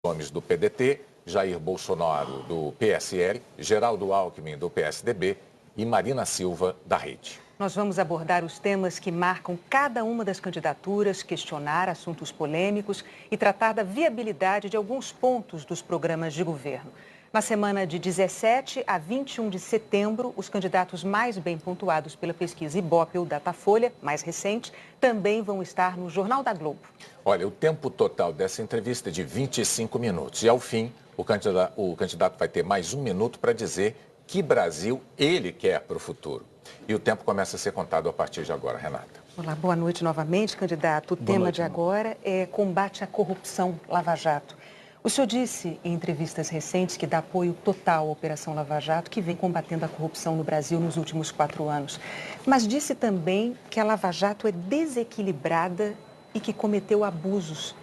nomes do PDT, Jair Bolsonaro, do PSL, Geraldo Alckmin, do PSDB e Marina Silva, da Rede. Nós vamos abordar os temas que marcam cada uma das candidaturas, questionar assuntos polêmicos e tratar da viabilidade de alguns pontos dos programas de governo. Na semana de 17 a 21 de setembro, os candidatos mais bem pontuados pela pesquisa Ibope ou Datafolha, mais recente, também vão estar no Jornal da Globo. Olha, o tempo total dessa entrevista é de 25 minutos. E, ao fim, o candidato vai ter mais 1 minuto para dizer que Brasil ele quer para o futuro. E o tempo começa a ser contado a partir de agora, Renata. Olá, boa noite novamente, candidato. O tema de agora é combate à corrupção Lava Jato. O senhor disse em entrevistas recentes que dá apoio total à Operação Lava Jato, que vem combatendo a corrupção no Brasil nos últimos 4 anos. Mas disse também que a Lava Jato é desequilibrada e que cometeu abusos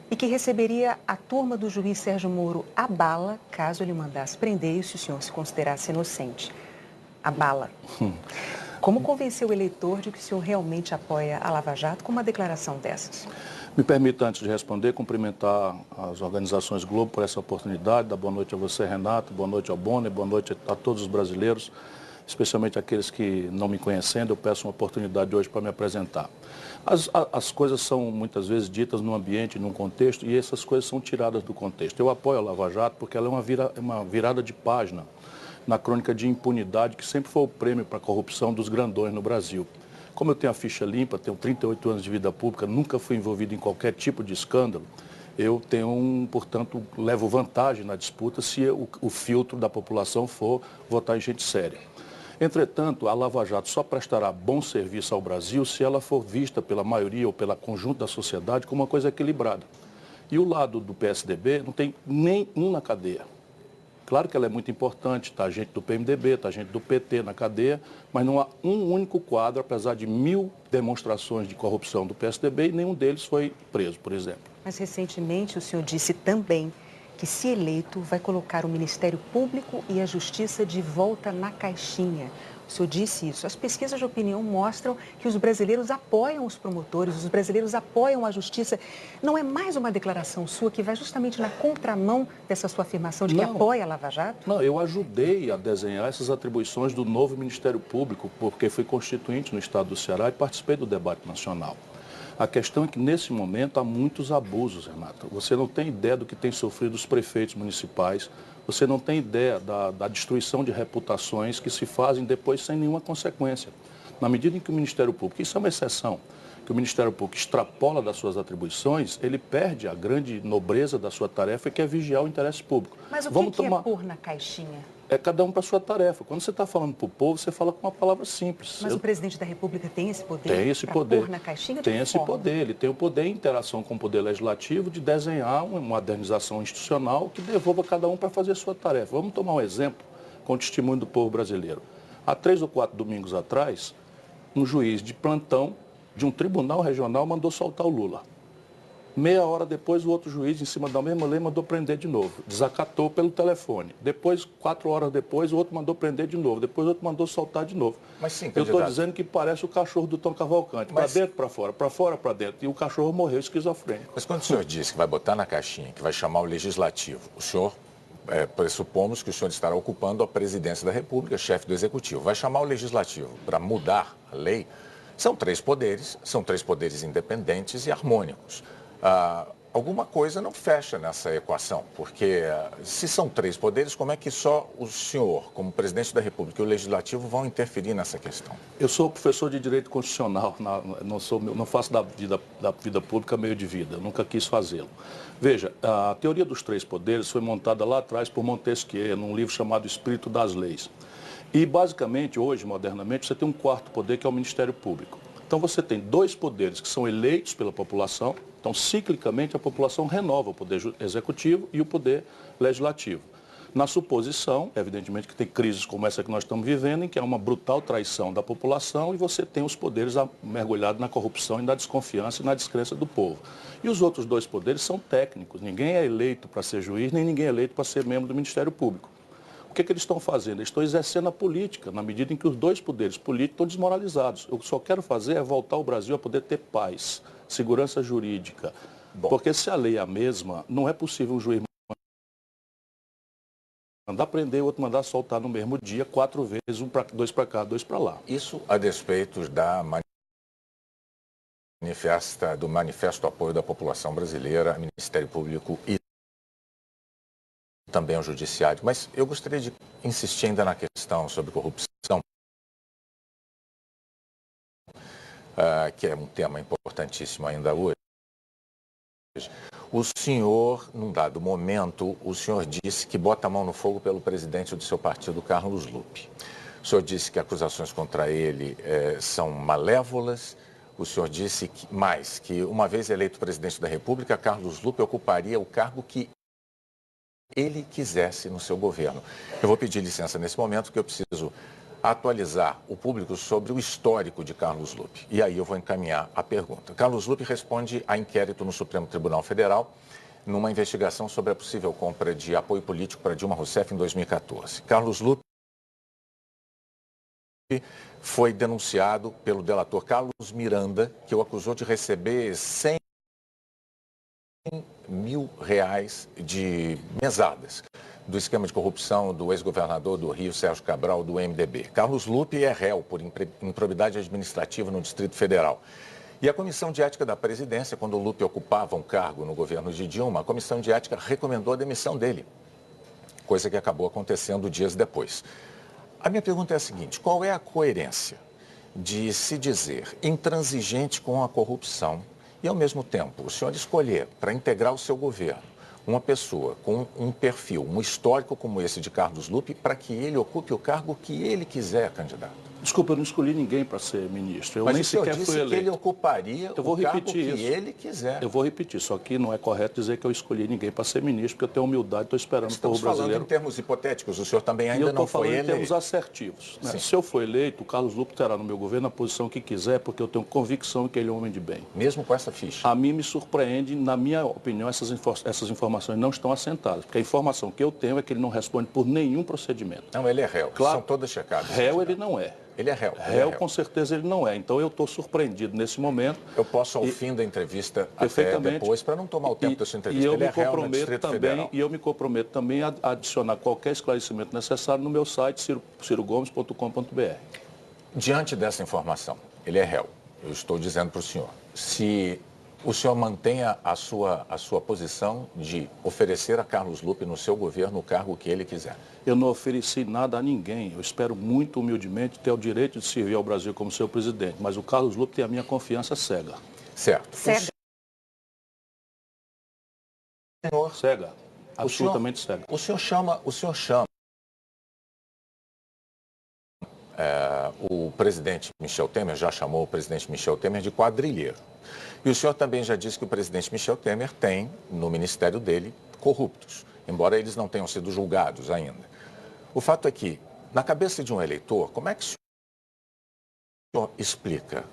e que receberia a turma do juiz Sérgio Moro à bala, caso ele mandasse prender e se o senhor se considerasse inocente. A bala. Como convencer o eleitor de que o senhor realmente apoia a Lava Jato com uma declaração dessas? Me permita, antes de responder, cumprimentar as organizações Globo por essa oportunidade. Dar boa noite a você, Renato, boa noite ao Bonner, boa noite a todos os brasileiros, especialmente aqueles que não me conhecendo. Eu peço uma oportunidade hoje para me apresentar. As coisas são muitas vezes ditas num ambiente, num contexto, e essas coisas são tiradas do contexto. Eu apoio a Lava Jato porque ela é uma virada de página na crônica de impunidade, que sempre foi o prêmio para a corrupção dos grandões no Brasil. Como eu tenho a ficha limpa, tenho 38 anos de vida pública, nunca fui envolvido em qualquer tipo de escândalo, eu tenho, portanto, levo vantagem na disputa se o filtro da população for votar em gente séria. Entretanto, a Lava Jato só prestará bom serviço ao Brasil se ela for vista pela maioria ou pela conjunto da sociedade como uma coisa equilibrada. E o lado do PSDB não tem nem um na cadeia. Claro que ela é muito importante, está gente do PMDB, está gente do PT na cadeia, mas não há um único quadro, apesar de 1000 demonstrações de corrupção do PSDB, e nenhum deles foi preso, por exemplo. Mas recentemente o senhor disse também que, se eleito, vai colocar o Ministério Público e a Justiça de volta na caixinha. O senhor disse isso. As pesquisas de opinião mostram que os brasileiros apoiam os promotores, os brasileiros apoiam a justiça. Não é mais uma declaração sua que vai justamente na contramão dessa sua afirmação de que apoia a Lava Jato? Não, eu ajudei a desenhar essas atribuições do novo Ministério Público, porque fui constituinte no estado do Ceará e participei do debate nacional. A questão é que, nesse momento, há muitos abusos, Renata. Você não tem ideia do que tem sofrido os prefeitos municipais, você não tem ideia da destruição de reputações que se fazem depois sem nenhuma consequência. Na medida em que o Ministério Público, isso é uma exceção, que o Ministério Público extrapola das suas atribuições, ele perde a grande nobreza da sua tarefa, que é vigiar o interesse público. Mas o que é pôr na caixinha? É cada um para a sua tarefa. Quando você está falando para o povo, você fala com uma palavra simples. Mas o presidente da República tem esse poder? Tem esse poder. Pôr na caixinha? Tem esse poder. Ele tem o poder em interação com o poder legislativo de desenhar uma modernização institucional que devolva cada um para fazer a sua tarefa. Vamos tomar um exemplo com o testemunho do povo brasileiro. Há 3 ou 4 domingos atrás, um juiz de plantão de um tribunal regional mandou soltar o Lula. Meia hora depois, o outro juiz, em cima da mesma lei, mandou prender de novo. Desacatou pelo telefone. Depois, 4 horas depois, o outro mandou prender de novo. Depois, o outro mandou soltar de novo. Mas sim, eu estou dizendo que parece o cachorro do Tom Cavalcante. Para dentro, para fora, para dentro. E o cachorro morreu esquizofrênico. Mas quando o senhor disse que vai botar na caixinha, que vai chamar o Legislativo, o senhor, pressupomos que o senhor estará ocupando a presidência da República, chefe do Executivo. Vai chamar o Legislativo para mudar a lei. São 3 poderes independentes e harmônicos. Alguma coisa não fecha nessa equação, porque se são 3 poderes, como é que só o senhor, como presidente da República, e o Legislativo vão interferir nessa questão? Eu sou professor de Direito Constitucional, não faço da vida pública meio de vida, eu nunca quis fazê-lo. Veja, a teoria dos 3 poderes foi montada lá atrás por Montesquieu, num livro chamado Espírito das Leis. E, basicamente, hoje, modernamente, você tem um 4º poder, que é o Ministério Público. Então, você tem 2 poderes que são eleitos pela população. Então, ciclicamente, a população renova o poder executivo e o poder legislativo. Na suposição, evidentemente, que tem crises como essa que nós estamos vivendo, em que há uma brutal traição da população e você tem os poderes mergulhados na corrupção e na desconfiança e na descrença do povo. E os outros 2 poderes são técnicos. Ninguém é eleito para ser juiz, nem ninguém é eleito para ser membro do Ministério Público. O que eles estão fazendo? Eles estão exercendo a política, na medida em que os 2 poderes políticos estão desmoralizados. O que só quero fazer é voltar o Brasil a poder ter paz, segurança jurídica. Porque se a lei é a mesma, não é possível um juiz mandar prender, o outro mandar soltar no mesmo dia, 4 vezes, dois para cá, 2 para lá. Isso a despeito do manifesto apoio da população brasileira, ao Ministério Público e também ao Judiciário. Mas eu gostaria de insistir ainda na questão sobre corrupção, que é um tema importantíssimo ainda hoje. O senhor, num dado momento, o senhor disse que bota a mão no fogo pelo presidente do seu partido, Carlos Lupe. O senhor disse que acusações contra ele são malévolas. O senhor disse que uma vez eleito presidente da República, Carlos Lupe ocuparia o cargo que ele quisesse no seu governo. Eu vou pedir licença nesse momento, porque eu preciso atualizar o público sobre o histórico de Carlos Lupe. E aí eu vou encaminhar a pergunta. Carlos Lupe responde a inquérito no Supremo Tribunal Federal numa investigação sobre a possível compra de apoio político para Dilma Rousseff em 2014. Carlos Lupe foi denunciado pelo delator Carlos Miranda, que o acusou de receber R$100 mil de mesadas do esquema de corrupção do ex-governador do Rio, Sérgio Cabral, do MDB. Carlos Lupe é réu por improbidade administrativa no Distrito Federal. E a Comissão de Ética da Presidência, quando o Lupe ocupava um cargo no governo de Dilma, a Comissão de Ética recomendou a demissão dele, coisa que acabou acontecendo dias depois. A minha pergunta é a seguinte: qual é a coerência de se dizer intransigente com a corrupção e, ao mesmo tempo, o senhor escolher para integrar o seu governo uma pessoa com um perfil, um histórico como esse de Carlos Lupe, para que ele ocupe o cargo que ele quiser, candidato? Desculpa, eu não escolhi ninguém para ser ministro. Eu Mas nem o senhor sequer disse fui eleito. que ele ocuparia Eu vou o cargo repetir que isso. ele quiser. Eu vou repetir, só que não é correto dizer que eu escolhi ninguém para ser ministro, porque eu tenho humildade, estou esperando o povo Estamos falando brasileiro. em termos hipotéticos, o senhor também E eu ainda não estou falando foi em termos eleito. assertivos. Né? Sim. Se eu for eleito, o Carlos Lupe terá no meu governo a posição que quiser, porque eu tenho convicção que ele é um homem de bem. Mesmo com essa ficha? A mim me surpreende, na minha opinião, essas informações não estão assentadas, porque a informação que eu tenho é que ele não responde por nenhum procedimento. Não, ele é réu. Claro. São todas checadas. Réu ele não é. Ele é réu. Réu, com certeza, ele não é. Então, eu estou surpreendido nesse momento. Eu posso, ao fim da entrevista, até Perfeitamente. depois, para não tomar o tempo dessa E entrevista. eu Ele é me réu no comprometo Distrito também, Federal. e eu me comprometo também a adicionar qualquer esclarecimento necessário no meu site, cirogomes.com.br. Diante dessa informação, ele é réu. Eu estou dizendo para o senhor, se o senhor mantenha a sua posição de oferecer a Carlos Lupe no seu governo o cargo que ele quiser. Eu não ofereci nada a ninguém. Eu espero muito humildemente ter o direito de servir ao Brasil como seu presidente. Mas o Carlos Lupe tem a minha confiança cega. Certo. Cega. Cega. Absolutamente cega. O senhor chama o presidente Michel Temer, já chamou o presidente Michel Temer de quadrilheiro. E o senhor também já disse que o presidente Michel Temer tem, no ministério dele, corruptos, embora eles não tenham sido julgados ainda. O fato é que, na cabeça de um eleitor, como é que o senhor explica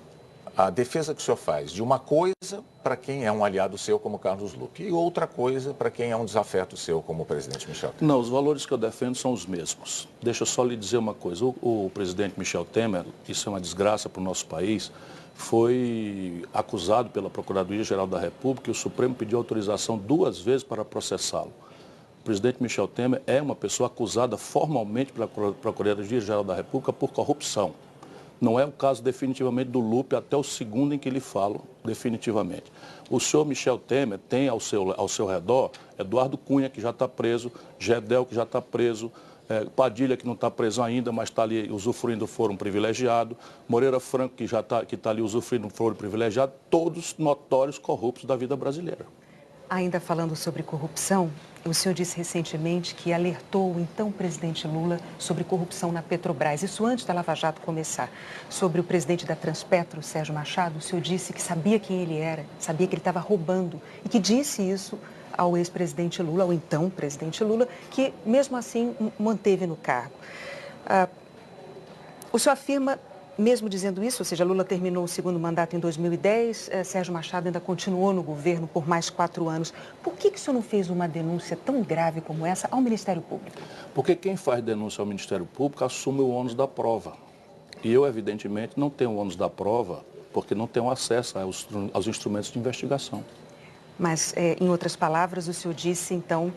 a defesa que o senhor faz de uma coisa para quem é um aliado seu, como Carlos Lupe, e outra coisa para quem é um desafeto seu, como o presidente Michel Temer? Não, os valores que eu defendo são os mesmos. Deixa eu só lhe dizer uma coisa. O presidente Michel Temer, isso é uma desgraça para o nosso país, foi acusado pela Procuradoria-Geral da República e o Supremo pediu autorização 2 vezes para processá-lo. O presidente Michel Temer é uma pessoa acusada formalmente pela Procuradoria-Geral da República por corrupção. Não é o caso definitivamente do Lupe, até o segundo em que lhe falo definitivamente. O senhor Michel Temer tem ao seu redor Eduardo Cunha, que já está preso, Gedel, que já está preso, Padilha, que não está preso ainda, mas está ali usufruindo do foro privilegiado, Moreira Franco, que está ali usufruindo do foro privilegiado, todos notórios corruptos da vida brasileira. Ainda falando sobre corrupção, o senhor disse recentemente que alertou o então presidente Lula sobre corrupção na Petrobras. Isso antes da Lava Jato começar. Sobre o presidente da Transpetro, Sérgio Machado, o senhor disse que sabia quem ele era, sabia que ele estava roubando e que disse isso ao ex-presidente Lula, ao então presidente Lula, que mesmo assim manteve no cargo. O senhor afirma, mesmo dizendo isso, ou seja, Lula terminou o segundo mandato em 2010, Sérgio Machado ainda continuou no governo por mais 4 anos. Por que o senhor não fez uma denúncia tão grave como essa ao Ministério Público? Porque quem faz denúncia ao Ministério Público assume o ônus da prova. E eu, evidentemente, não tenho o ônus da prova porque não tenho acesso aos instrumentos de investigação. Mas, em outras palavras, o senhor disse, então,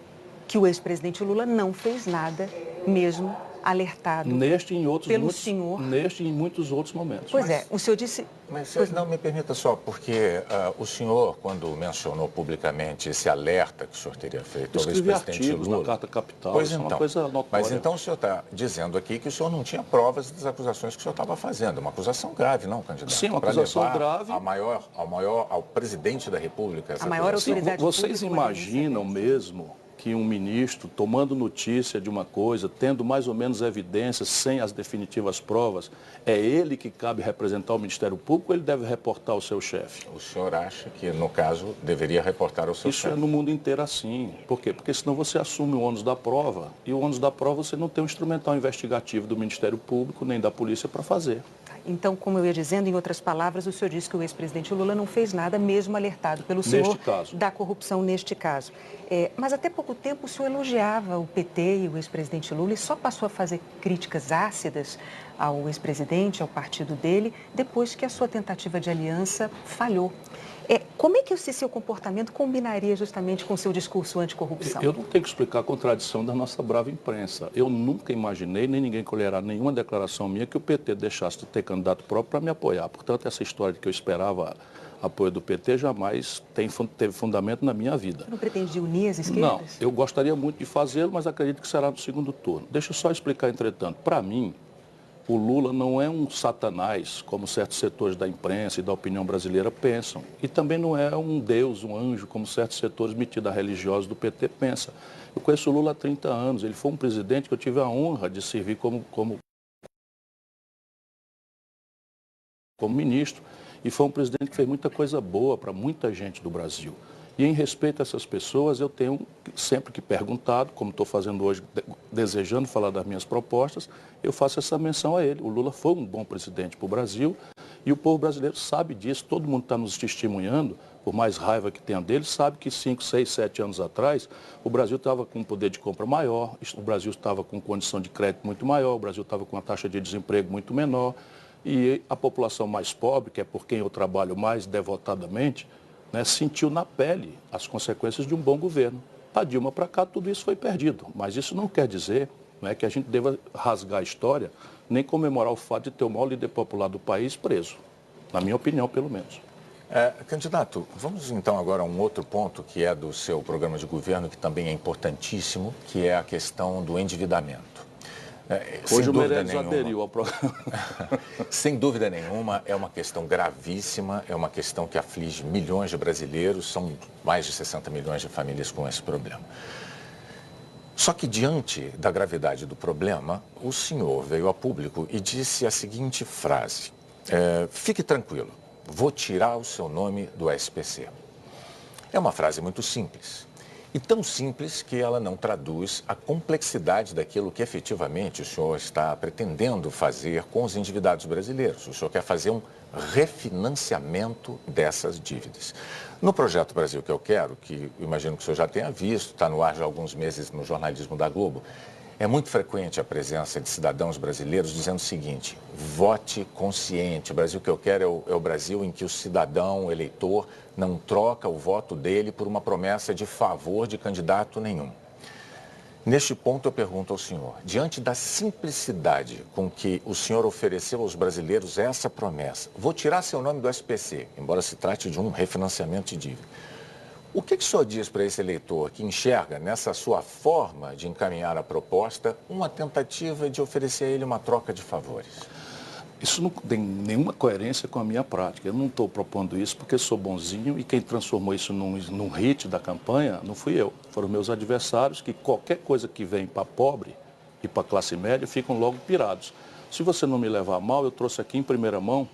que o ex-presidente Lula não fez nada, mesmo alertado Neste e em outros pelo muitos, senhor. Neste e em muitos outros momentos. Pois é, o senhor disse... Mas não, me permita só, porque o senhor, quando mencionou publicamente esse alerta que o senhor teria feito ao escrevi ex-presidente artigos Lula... na Carta Capital, pois isso então, é uma coisa notória. Mas então o senhor está dizendo aqui que o senhor não tinha provas das acusações que o senhor estava fazendo. Uma acusação grave, não, candidato? Sim, uma acusação grave. Ao presidente da República, essa A maior acusação. autoridade Vocês pública, imaginam mesmo que um ministro, tomando notícia de uma coisa, tendo mais ou menos evidências, sem as definitivas provas, é ele que cabe representar o Ministério Público ou ele deve reportar ao seu chefe? O senhor acha que, no caso, deveria reportar ao seu chefe? Isso é no mundo inteiro assim. Por quê? Porque senão você assume o ônus da prova, e o ônus da prova você não tem um instrumental investigativo do Ministério Público nem da polícia para fazer. Então, como eu ia dizendo, em outras palavras, o senhor disse que o ex-presidente Lula não fez nada, mesmo alertado pelo senhor da corrupção neste caso. Mas até pouco tempo o senhor elogiava o PT e o ex-presidente Lula e só passou a fazer críticas ácidas ao ex-presidente, ao partido dele, depois que a sua tentativa de aliança falhou. Como é que esse seu comportamento combinaria justamente com o seu discurso anticorrupção? Eu não tenho que explicar a contradição da nossa brava imprensa. Eu nunca imaginei, nem ninguém colherá nenhuma declaração minha, que o PT deixasse de ter candidato próprio para me apoiar. Portanto, essa história de que eu esperava apoio do PT jamais teve fundamento na minha vida. Você não pretende unir as esquerdas? Não, eu gostaria muito de fazê-lo, mas acredito que será no segundo turno. Deixa eu só explicar, entretanto. Para mim, o Lula não é um satanás, como certos setores da imprensa e da opinião brasileira pensam. E também não é um deus, um anjo, como certos setores metidos a religiosos do PT pensam. Eu conheço o Lula há 30 anos. Ele foi um presidente que eu tive a honra de servir como ministro. E foi um presidente que fez muita coisa boa para muita gente do Brasil. E em respeito a essas pessoas, eu tenho sempre que perguntado, como estou fazendo hoje, desejando falar das minhas propostas, eu faço essa menção a ele. O Lula foi um bom presidente para o Brasil e o povo brasileiro sabe disso. Todo mundo está nos testemunhando, por mais raiva que tenha dele, sabe que 5, 6, 7 anos atrás, o Brasil estava com um poder de compra maior, o Brasil estava com condição de crédito muito maior, o Brasil estava com uma taxa de desemprego muito menor e a população mais pobre, que é por quem eu trabalho mais devotadamente, sentiu na pele as consequências de um bom governo. Da Dilma para cá, tudo isso foi perdido. Mas isso não quer dizer que a gente deva rasgar a história, nem comemorar o fato de ter o maior líder popular do país preso. Na minha opinião, pelo menos. Candidato, vamos então agora a um outro ponto que é do seu programa de governo, que também é importantíssimo, que é a questão do endividamento. Hoje o Meirelles aderiu ao programa. Sem dúvida nenhuma, é uma questão gravíssima, é uma questão que aflige milhões de brasileiros, são mais de 60 milhões de famílias com esse problema. Só que diante da gravidade do problema, o senhor veio a público e disse a seguinte frase: fique tranquilo, vou tirar o seu nome do SPC. É uma frase muito simples. E tão simples que ela não traduz a complexidade daquilo que efetivamente o senhor está pretendendo fazer com os endividados brasileiros. O senhor quer fazer um refinanciamento dessas dívidas. No projeto Brasil que eu quero, que eu imagino que o senhor já tenha visto, está no ar já há alguns meses no jornalismo da Globo, é muito frequente a presença de cidadãos brasileiros dizendo o seguinte: vote consciente. O Brasil que eu quero é o Brasil em que o cidadão, o eleitor, não troca o voto dele por uma promessa de favor de candidato nenhum. Neste ponto eu pergunto ao senhor, diante da simplicidade com que o senhor ofereceu aos brasileiros essa promessa, vou tirar seu nome do SPC, embora se trate de um refinanciamento de dívida. O que o senhor diz para esse eleitor que enxerga nessa sua forma de encaminhar a proposta uma tentativa de oferecer a ele uma troca de favores? Isso não tem nenhuma coerência com a minha prática. Eu não estou propondo isso porque sou bonzinho e quem transformou isso num hit da campanha não fui eu. Foram meus adversários que qualquer coisa que vem para pobre e para classe média ficam logo pirados. Se você não me levar a mal, eu trouxe aqui em primeira mão,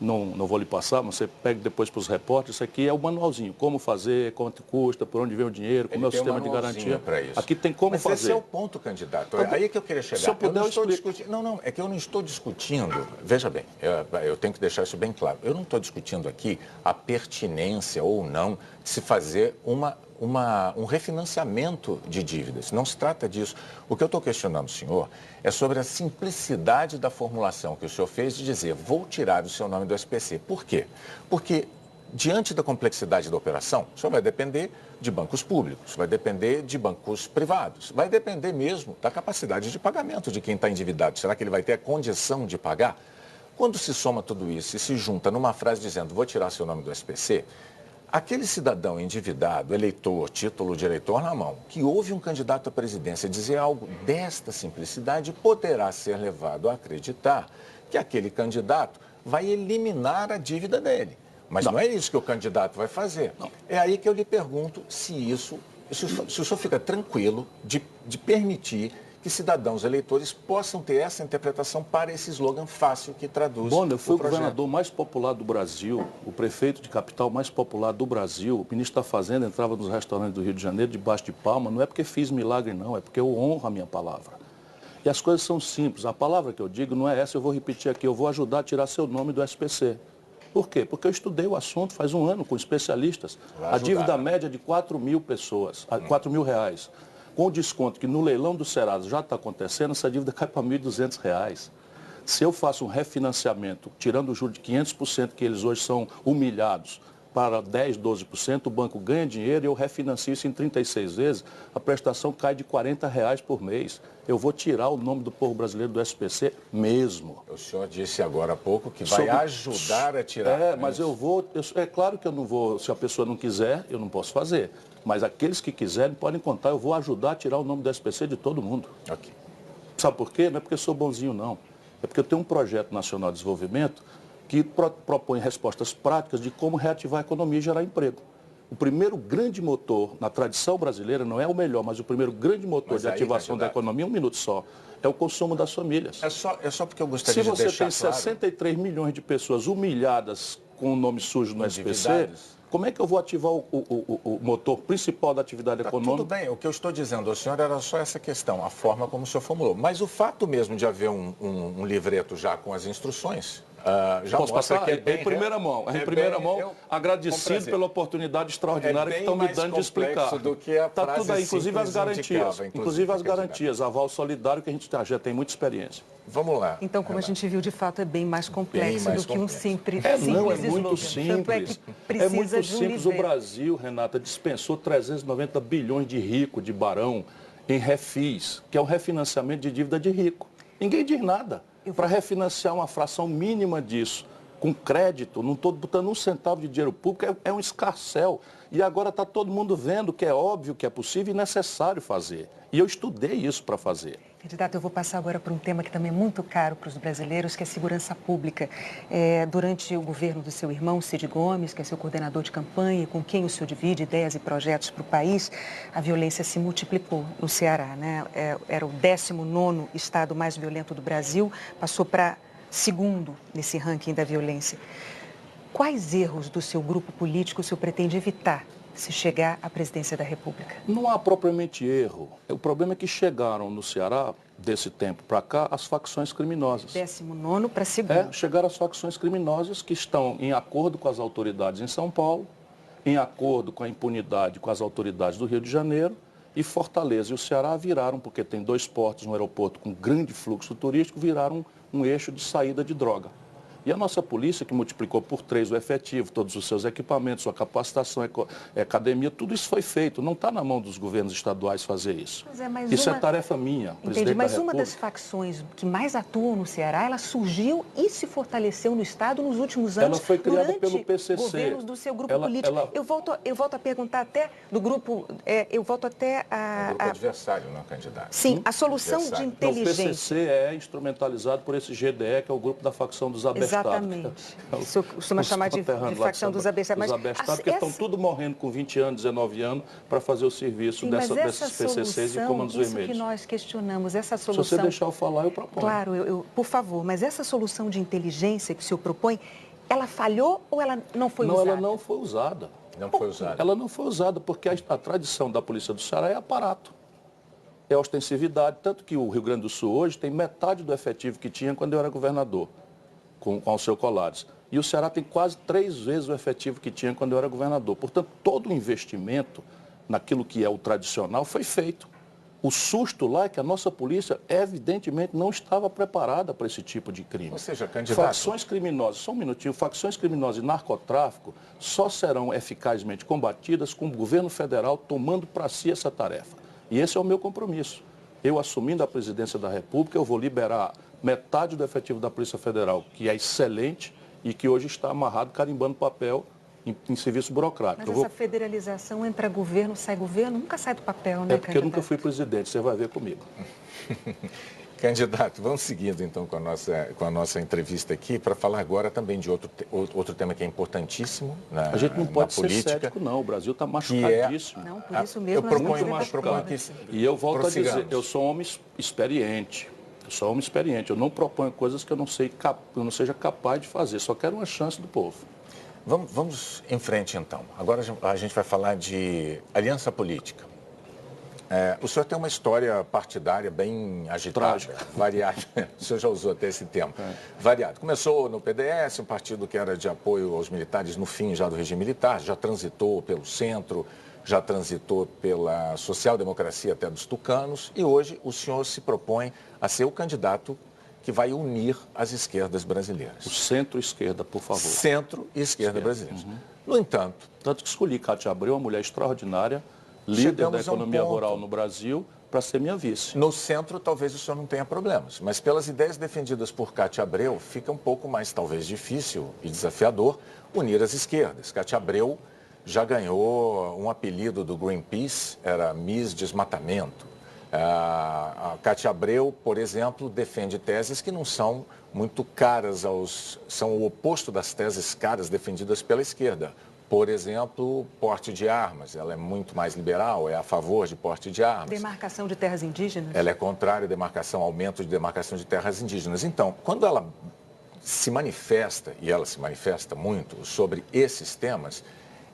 não vou lhe passar, mas você pega depois para os repórteres, isso aqui é o manualzinho, como fazer, quanto custa, por onde vem o dinheiro, como é o sistema de garantia. Aqui tem como fazer. Mas esse é o ponto, candidato. Aí é que eu queria chegar. Se eu puder, é que eu não estou discutindo, veja bem, eu tenho que deixar isso bem claro, eu não estou discutindo aqui a pertinência ou não de se fazer um refinanciamento de dívidas. Não se trata disso. O que eu estou questionando, senhor, é sobre a simplicidade da formulação que o senhor fez de dizer, vou tirar o seu nome do SPC. Por quê? Porque Diante da complexidade da operação, o senhor vai depender de bancos públicos, vai depender de bancos privados, vai depender mesmo da capacidade de pagamento de quem está endividado. Será que ele vai ter a condição de pagar? Quando se soma tudo isso e se junta numa frase dizendo vou tirar seu nome do SPC, aquele cidadão endividado, eleitor, título de eleitor na mão, que ouve um candidato à presidência dizer algo desta simplicidade, poderá ser levado a acreditar que aquele candidato vai eliminar a dívida dele. Mas não é isso que o candidato vai fazer. Não. É aí que eu lhe pergunto se o senhor fica tranquilo de permitir que cidadãos eleitores possam ter essa interpretação para esse slogan fácil que traduz eu fui o governador mais popular do Brasil, o prefeito de capital mais popular do Brasil, o ministro da Fazenda entrava nos restaurantes do Rio de Janeiro debaixo de palma, não é porque fiz milagre não, é porque eu honro a minha palavra. E as coisas são simples, a palavra que eu digo não é essa, eu vou repetir aqui, eu vou ajudar a tirar seu nome do SPC. Por quê? Porque eu estudei o assunto faz um ano com especialistas. A dívida média é de 4 mil pessoas, 4 mil reais. Com o desconto que no leilão do Serasa já está acontecendo, essa dívida cai para R$ 1.200. Se eu faço um refinanciamento, tirando o juro de 500% que eles hoje são humilhados, para 10%, 12%, o banco ganha dinheiro e eu refinancio isso em 36 vezes, a prestação cai de R$ 40 por mês. Eu vou tirar o nome do povo brasileiro do SPC mesmo. O senhor disse agora há pouco que vai ajudar a tirar. Mas é claro que eu não vou, se a pessoa não quiser, eu não posso fazer. Mas aqueles que quiserem podem contar, eu vou ajudar a tirar o nome do SPC de todo mundo. Ok. Sabe por quê? Não é porque eu sou bonzinho, não. É porque eu tenho um projeto nacional de desenvolvimento que propõe respostas práticas de como reativar a economia e gerar emprego. O primeiro grande motor na tradição brasileira, não é o melhor, mas o primeiro grande motor de ativação da economia, um minuto só, é o consumo das famílias. É só porque eu gostaria de deixar claro. Se você tem 63 milhões de pessoas humilhadas com o nome sujo no SPC, como é que eu vou ativar o motor principal da atividade econômica? Tudo bem, o que eu estou dizendo ao senhor era só essa questão, a forma como o senhor formulou. Mas o fato mesmo de haver um livreto já com as instruções, já posso mostra passar? que é bem... Em primeira mão, agradecido pela oportunidade extraordinária que estão me dando de explicar. Está tudo aí, inclusive as garantias. Inclusive as garantias, aval solidário que a gente já tem muita experiência. Vamos lá. Então, como a gente viu, de fato, é bem mais complexo do que um simples É muito slogan. Tanto é que é muito de um simples. O Brasil, Renata, dispensou 390 bilhões de rico, de barão, em refis, que é o refinanciamento de dívida de rico. Ninguém diz nada. Para refinanciar uma fração mínima disso, com crédito, não estou botando um centavo de dinheiro público, é um escarcéu. E agora está todo mundo vendo que é óbvio que é possível e necessário fazer. E eu estudei isso para fazer. Candidato, eu vou passar agora para um tema que também é muito caro para os brasileiros, que é a segurança pública. Durante o governo do seu irmão, Cid Gomes, que é seu coordenador de campanha, com quem o senhor divide ideias e projetos para o país, a violência se multiplicou no Ceará, né? Era o 19º estado mais violento do Brasil, passou para segundo nesse ranking da violência. Quais erros do seu grupo político o senhor pretende evitar se chegar à presidência da República? Não há propriamente erro. O problema é que chegaram no Ceará, desse tempo para cá, as facções criminosas. 19º para segundo. Chegaram as facções criminosas que estão em acordo com as autoridades em São Paulo, em acordo com a impunidade com as autoridades do Rio de Janeiro, e Fortaleza e o Ceará viraram, porque tem 2 portos, um aeroporto com grande fluxo turístico, viraram um eixo de saída de droga. E a nossa polícia, que multiplicou por 3 o efetivo, todos os seus equipamentos, sua capacitação, academia, tudo isso foi feito. Não está na mão dos governos estaduais fazer isso. Isso é tarefa minha, Entendi, mas uma das facções que mais atuam no Ceará, ela surgiu e se fortaleceu no Estado nos últimos anos. Ela foi criada pelo PCC. Governos do seu grupo político. Eu volto a perguntar até do grupo, eu volto até a... O grupo adversário, não candidato. Sim, a solução de inteligência. O PCC é instrumentalizado por esse GDE, que é o grupo da facção dos abestados. Exatamente. Isso costuma chamar de facção dos abestados. Os abestados, porque estão tudo morrendo com 20 anos, 19 anos, para fazer o serviço desses PCCs e comandos vermelhos. Isso que nós questionamos, essa solução... Se você deixar eu falar, eu proponho. Claro, por favor, mas essa solução de inteligência que o senhor propõe, ela falhou ou ela não foi usada? Não, ela não foi usada. Não foi usada. Ela não foi usada porque a tradição da Polícia do Ceará é aparato. É ostensividade, tanto que o Rio Grande do Sul hoje tem metade do efetivo que tinha quando eu era governador, com Alceu Colares. E o Ceará tem quase 3 vezes o efetivo que tinha quando eu era governador. Portanto, todo o investimento naquilo que é o tradicional foi feito. O susto lá é que a nossa polícia, evidentemente, não estava preparada para esse tipo de crime. Ou seja, candidato... Facções criminosas, só um minutinho, facções criminosas e narcotráfico só serão eficazmente combatidas com o governo federal tomando para si essa tarefa. E esse é o meu compromisso. Eu, assumindo a presidência da República, eu vou liberar metade do efetivo da Polícia Federal, que é excelente e que hoje está amarrado, carimbando papel em serviço burocrático. Mas essa federalização entra governo, sai governo, nunca sai do papel, né, É porque eu nunca fui presidente, você vai ver comigo. Candidato, vamos seguindo então com a nossa entrevista aqui para falar agora também de outro tema que é importantíssimo na política. A gente não pode ser cético, não. O Brasil está machucadíssimo. Não, por isso mesmo eu proponho que... E eu volto a dizer, eu sou um homem experiente. Eu não proponho coisas que eu não seja capaz de fazer. Só quero uma chance do povo. Vamos em frente, então. Agora a gente vai falar de aliança política. O senhor tem uma história partidária bem agitada, trágica, variada. O senhor já usou até esse termo. Variado. Começou no PDS, um partido que era de apoio aos militares no fim já do regime militar, já transitou pelo centro, já transitou pela social-democracia até dos tucanos, e hoje o senhor se propõe a ser o candidato que vai unir as esquerdas brasileiras. O centro-esquerda, por favor. Centro e esquerda brasileiras. No entanto... Tanto que escolhi Cátia Abreu, uma mulher extraordinária, líder da economia rural no Brasil, para ser minha vice. No centro, talvez o senhor não tenha problemas, mas pelas ideias defendidas por Cátia Abreu, fica um pouco mais, talvez, difícil e desafiador unir as esquerdas. Cátia Abreu já ganhou um apelido do Greenpeace, era Miss Desmatamento. A Cátia Abreu, por exemplo, defende teses que não são muito caras são o oposto das teses caras defendidas pela esquerda. Por exemplo, porte de armas. Ela é muito mais liberal, é a favor de porte de armas. Demarcação de terras indígenas? Ela é contrária à aumento de demarcação de terras indígenas. Então, quando ela se manifesta, e ela se manifesta muito sobre esses temas,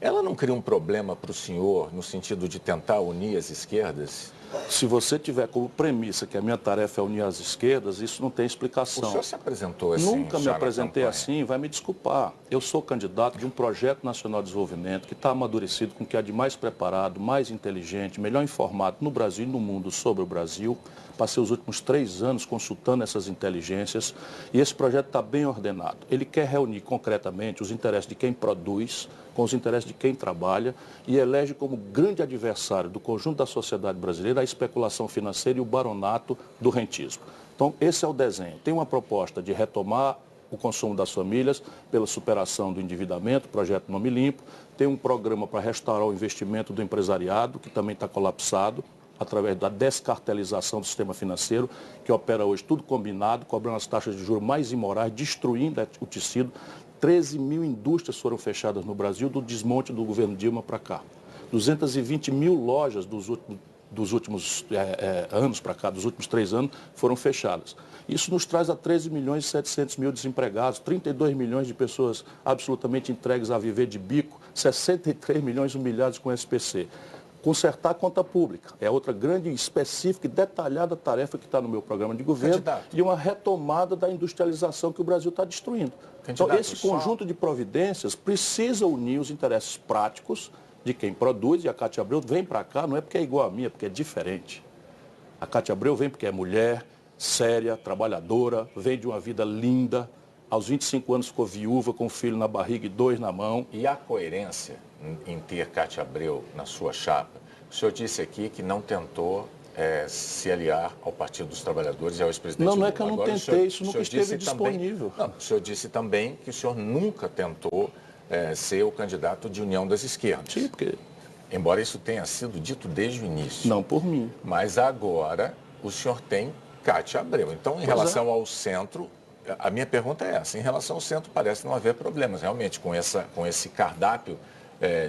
ela não cria um problema para o senhor no sentido de tentar unir as esquerdas? Se você tiver como premissa que a minha tarefa é unir as esquerdas, isso não tem explicação. O senhor se apresentou assim? Nunca me apresentei assim, vai me desculpar. Eu sou candidato de um projeto nacional de desenvolvimento que está amadurecido com o que há de mais preparado, mais inteligente, melhor informado no Brasil e no mundo sobre o Brasil. Passei os últimos 3 anos consultando essas inteligências e esse projeto está bem ordenado. Ele quer reunir concretamente os interesses de quem produz com os interesses de quem trabalha e elege como grande adversário do conjunto da sociedade brasileira a especulação financeira e o baronato do rentismo. Então, esse é o desenho. Tem uma proposta de retomar o consumo das famílias pela superação do endividamento, projeto Nome Limpo. Tem um programa para restaurar o investimento do empresariado, que também está colapsado, através da descartelização do sistema financeiro, que opera hoje tudo combinado, cobrando as taxas de juros mais imorais, destruindo o tecido. 13 mil indústrias foram fechadas no Brasil do desmonte do governo Dilma para cá. 220 mil lojas dos últimos anos para cá, dos últimos 3 anos, foram fechadas. Isso nos traz a 13 milhões e 700 mil desempregados, 32 milhões de pessoas absolutamente entregues a viver de bico, 63 milhões humilhados com SPC. Consertar a conta pública é outra grande, específica e detalhada tarefa que está no meu programa de governo. Candidato. E uma retomada da industrialização que o Brasil está destruindo. Candidato, então, esse conjunto de providências precisa unir os interesses práticos de quem produz, e a Cátia Abreu vem para cá, não é porque é igual a minha, é porque é diferente. A Cátia Abreu vem porque é mulher, séria, trabalhadora, vem de uma vida linda. Aos 25 anos ficou viúva, com um filho na barriga e 2 na mão. E a coerência em ter Cátia Abreu na sua chapa? O senhor disse aqui que não tentou se aliar ao Partido dos Trabalhadores e ao ex-presidente Lula. Não é que eu não tentei, isso nunca esteve disponível. O senhor disse também que o senhor nunca tentou ser o candidato de união das esquerdas. Sim, porque... Embora isso tenha sido dito desde o início. Não por mim. Mas agora o senhor tem Cátia Abreu. Então, em relação ao centro, a minha pergunta é essa. Em relação ao centro, parece não haver problemas, realmente, com esse cardápio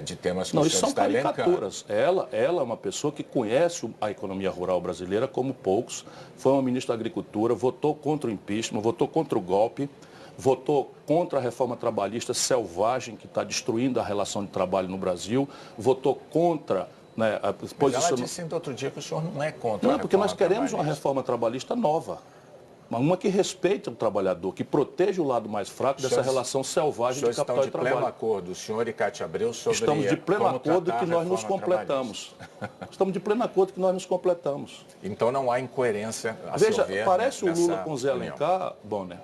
de temas que o senhor está elencando. Não, isso são caricaturas. Ela é uma pessoa que conhece a economia rural brasileira como poucos. Foi uma ministra da Agricultura, votou contra o impeachment, votou contra o golpe, votou contra a reforma trabalhista selvagem que está destruindo a relação de trabalho no Brasil, votou contra... a posição... Mas ela disse ainda outro dia que o senhor não é contra a reforma porque nós queremos uma reforma trabalhista nova. uma que respeite o trabalhador, que proteja o lado mais fraco dessa relação selvagem de capital e trabalho. Estão de pleno acordo, o senhor e Cátia Abreu, sobre Estamos de pleno acordo que nós nos completamos. Estamos de pleno acordo que nós nos completamos. Então não há incoerência a Veja, seu ver, parece né, o Lula com o Zé Alencar, Bonner?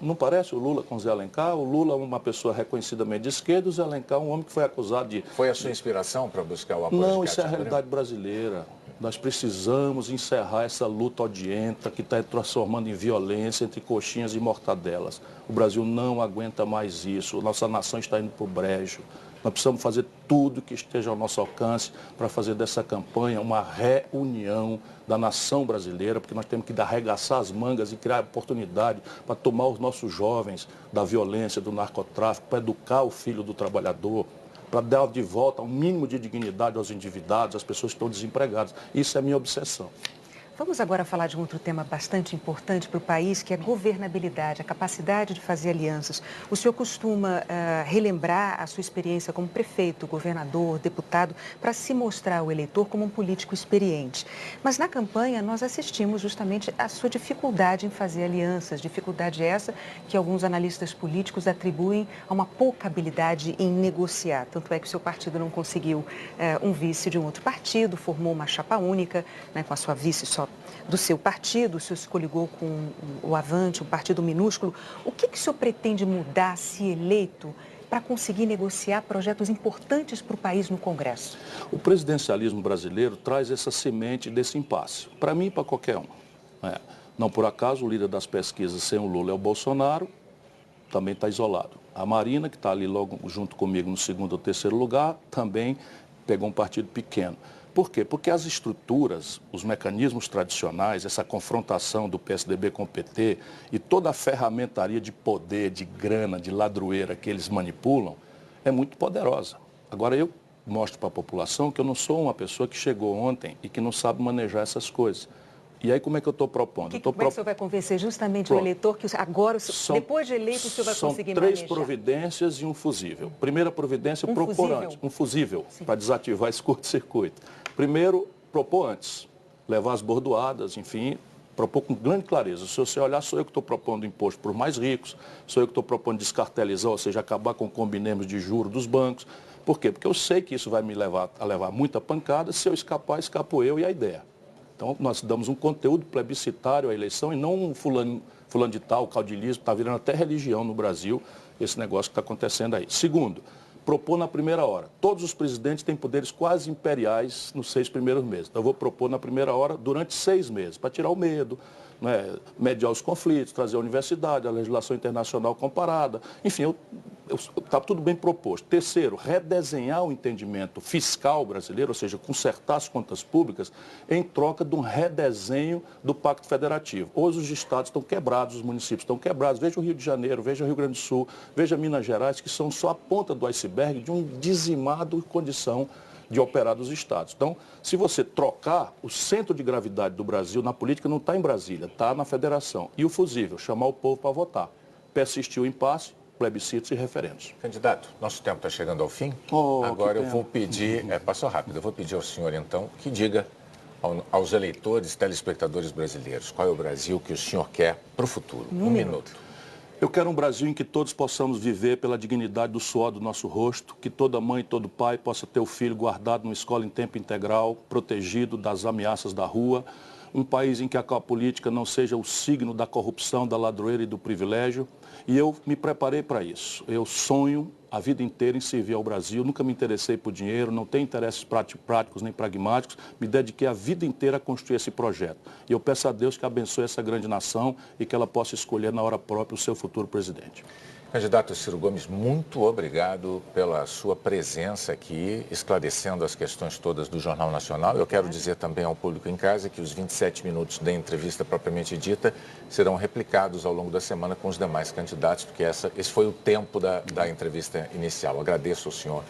Não parece o Lula com o Zé Alencar? O Lula é uma pessoa reconhecidamente de esquerda, o Zé Alencar é um homem que foi acusado de... Foi a sua inspiração para buscar o apoio de Não, Cátia isso é a Abreu? realidade brasileira. Nós precisamos encerrar essa luta odienta que está transformando em violência entre coxinhas e mortadelas. O Brasil não aguenta mais isso. Nossa nação está indo para o brejo. Nós precisamos fazer tudo que esteja ao nosso alcance para fazer dessa campanha uma reunião da nação brasileira, porque nós temos que arregaçar as mangas e criar oportunidade para tomar os nossos jovens da violência, do narcotráfico, para educar o filho do trabalhador, para dar de volta um mínimo de dignidade aos endividados, às pessoas que estão desempregadas. Isso é a minha obsessão. Vamos agora falar de um outro tema bastante importante para o país, que é a governabilidade, a capacidade de fazer alianças. O senhor costuma relembrar a sua experiência como prefeito, governador, deputado, para se mostrar ao eleitor como um político experiente. Mas na campanha nós assistimos justamente à sua dificuldade em fazer alianças, dificuldade essa que alguns analistas políticos atribuem a uma pouca habilidade em negociar. Tanto é que o seu partido não conseguiu um vice de um outro partido, formou uma chapa única, né, com a sua vice só do seu partido, o senhor se coligou com o Avante, um partido minúsculo. O que o senhor pretende mudar, se eleito, para conseguir negociar projetos importantes para o país no Congresso? O presidencialismo brasileiro traz essa semente desse impasse, para mim e para qualquer um. Não por acaso o líder das pesquisas sem o Lula é o Bolsonaro, também está isolado. A Marina, que está ali logo junto comigo no segundo ou terceiro lugar, também pegou um partido pequeno. Por quê? Porque as estruturas, os mecanismos tradicionais, essa confrontação do PSDB com o PT e toda a ferramentaria de poder, de grana, de ladroeira que eles manipulam, é muito poderosa. Agora, eu mostro para a população que eu não sou uma pessoa que chegou ontem e que não sabe manejar essas coisas. E aí, como é que eu estou propondo? Como é que o senhor vai convencer justamente o eleitor que agora, depois de eleito, o senhor vai conseguir manejar? São 3 providências e um fusível. Primeira providência, propor antes. Um fusível, para desativar esse curto-circuito. Primeiro, propor antes. Levar as bordoadas, enfim, propor com grande clareza. Se você olhar, sou eu que estou propondo imposto para os mais ricos, sou eu que estou propondo descartelizar, ou seja, acabar com o combinemos de juros dos bancos. Por quê? Porque eu sei que isso vai me levar a levar muita pancada. Se eu escapar, escapo eu e a ideia. Então, nós damos um conteúdo plebiscitário à eleição e não um fulano de tal, caudilismo, está virando até religião no Brasil, esse negócio que está acontecendo aí. Segundo, propor na primeira hora. Todos os presidentes têm poderes quase imperiais nos 6 primeiros meses. Então, eu vou propor na primeira hora durante 6 meses, para tirar o medo, né, mediar os conflitos, trazer a universidade, a legislação internacional comparada. Enfim, está tudo bem proposto. Terceiro, redesenhar o entendimento fiscal brasileiro, ou seja, consertar as contas públicas, em troca de um redesenho do Pacto Federativo. Hoje os estados estão quebrados, os municípios estão quebrados. Veja o Rio de Janeiro, veja o Rio Grande do Sul, veja Minas Gerais, que são só a ponta do iceberg de um dizimado condição de operar dos estados. Então, se você trocar, o centro de gravidade do Brasil na política não está em Brasília, está na federação. E o fusível, chamar o povo para votar. Persistir o impasse, plebiscitos e referendos. Candidato, nosso tempo está chegando ao fim. Agora eu vou pedir, passou rápido, eu vou pedir ao senhor então que diga aos eleitores, telespectadores brasileiros, qual é o Brasil que o senhor quer para o futuro. Um minuto. Eu quero um Brasil em que todos possamos viver pela dignidade do suor do nosso rosto, que toda mãe e todo pai possa ter o filho guardado numa escola em tempo integral, protegido das ameaças da rua, um país em que a política não seja o signo da corrupção, da ladroeira e do privilégio. E eu me preparei para isso. Eu sonho a vida inteira em servir ao Brasil, nunca me interessei por dinheiro, não tenho interesses práticos nem pragmáticos, me dediquei a vida inteira a construir esse projeto. E eu peço a Deus que abençoe essa grande nação e que ela possa escolher na hora própria o seu futuro presidente. Candidato Ciro Gomes, muito obrigado pela sua presença aqui, esclarecendo as questões todas do Jornal Nacional. Eu quero dizer também ao público em casa que os 27 minutos da entrevista propriamente dita serão replicados ao longo da semana com os demais candidatos, porque esse foi o tempo da entrevista inicial. Agradeço ao senhor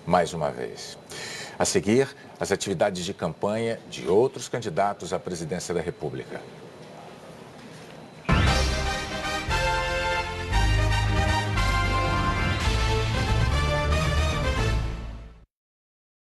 mais uma vez. A seguir, as atividades de campanha de outros candidatos à presidência da República.